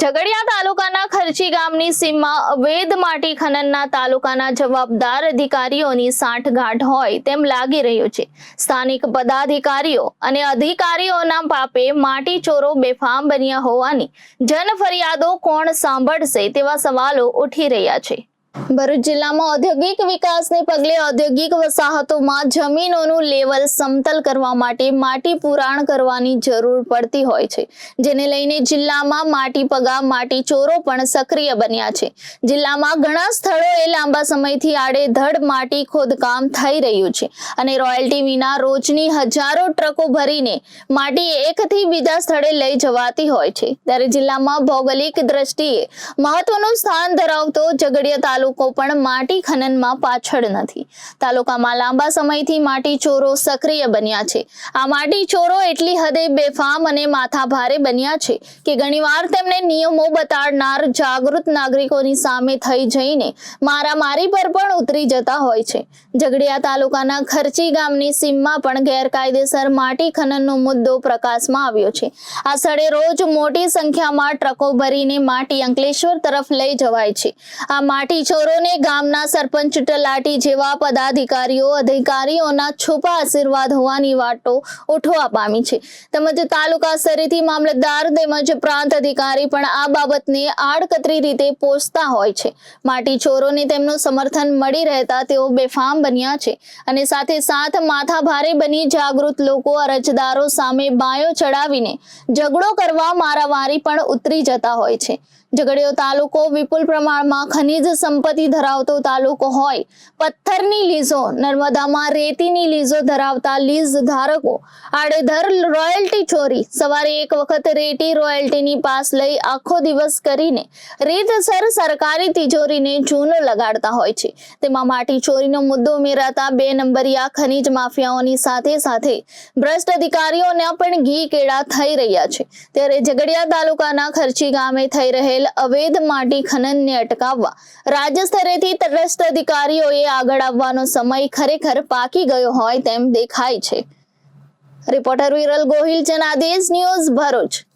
ઝઘડિયા તાલુકાના ખર્ચી ગામની સીમમાં અવૈધ માટી ખનનના તાલુકાના જવાબદાર અધિકારીઓની સાંઠગાંઠ હોય તેમ લાગી રહ્યું છે। સ્થાનિક પદાધિકારીઓ અને અધિકારીઓના પાપે માટી ચોરો બેફામ બન્યા હોવાની જન ફરિયાદો કોણ સાંભળશે તેવા સવાલો ઉઠી રહ્યા છે। ભરૂચ જિલ્લામાં ઔદ્યોગિક વિકાસને પગલે ઔદ્યોગિક વસાહતોમાં જમીનોનું લેવલ સમતલ કરવા માટે માટી પુરાણ કરવાની જરૂર પડતી હોય છે, જેને લઈને જિલ્લામાં માટી પગા માટી ચોરો પણ સક્રિય બન્યા છે। જિલ્લામાં ઘણા સ્થળોએ લાંબા સમયથી આડેધડ માટી ખોદકામ થઈ રહ્યું છે અને રોયલ્ટી વિના રોજની હજારો ટ્રકો ભરીને માટી એકથી બીજા સ્થળે લઈ જવાતી હોય છે। ત્યારે જિલ્લામાં ભૌગોલિક દ્રષ્ટિએ મહત્વનું સ્થાન ધરાવતો ઝઘડિયા તાલુકો પણ માટી ખનનમાં પાછળ નથી। તાલુકામાં લાંબા સમયથી માટી ચોરો સક્રિય બન્યા છે। આ માટી ચોરો એટલી હદે બેફામ અને માથાભારે બન્યા છે કે ઘણીવાર તેમને નિયમો બતાડનાર જાગૃત નાગરિકોની સામે થઈ જઈને મારામારી પર પણ ઉતરી જતા હોય છે। ઝઘડિયા તાલુકાના ખર્ચી ગામની સીમમાં પણ ગેરકાયદેસર માટી ખનનનો મુદ્દો પ્રકાશમાં આવ્યો છે। આ સ્થળે રોજ મોટી સંખ્યામાં ટ્રકો ભરીને માટી અંકલેશ્વર તરફ લઈ જવાય છે। આ માટી ચોરોને ગામના સરપંચ તલાટી જેવા પદાધિકારીઓ અધિકારીઓના છુપા આશીર્વાદ હોવાની વાતો ઉઠવા પામી છે। તેમજ તાલુકા સ્તરેથી મામલતદાર તેમજ પ્રાંત અધિકારી પણ આ બાબતને આડકતરી રીતે પોષતા હોય છે। માટી ચોરોને તેમનું સમર્થન મળી રહેતા તેઓ બેફામ બન્યા છે અને સાથે સાથ માથાભારે બની જાગૃત લોકો અરજદારો સામે બાયો ચડાવીને ઝઘડો કરવા મારામારી પણ ઉતરી જતા હોય છે। ઝઘડિયો તાલુકો વિપુલ પ્રમાણમાં ખનિજ સંપત્તિ ધરાવતો તાલુકો હોય, પથ્થરની લીઝો, નર્મદામાં રેતીની લીઝો ધરાવતા લીઝ ધારકો આડેધર રોયલ્ટી ચોરી, સવારે એક વખત રેતી રોયલ્ટીની પાસ લઈ આખો દિવસ કરીને રીતસર સરકારી તિજોરીને ચૂનો લગાડતા હોય છે। તેમાં માટી ચોરીનો મુદ્દો મેરાતા બે નંબરિયા ખનિજ માફિયાઓની સાથે સાથે ભ્રષ્ટ અધિકારીઓના પણ ઘી કેળા થઈ રહ્યા છે। ત્યારે ઝઘડિયા તાલુકાના ખર્ચી ગામે થઈ રહેલ અવૈધ માટી ખનનને અટકાવવા રાજ્ય સ્તરેથી તટસ્થ અધિકારીઓએ આગળ આવવાનો સમય ખરેખર પાકી ગયો હોય તેમ દેખાય છે। Reporter Viral Gohil, Janadesh news, Bharuch.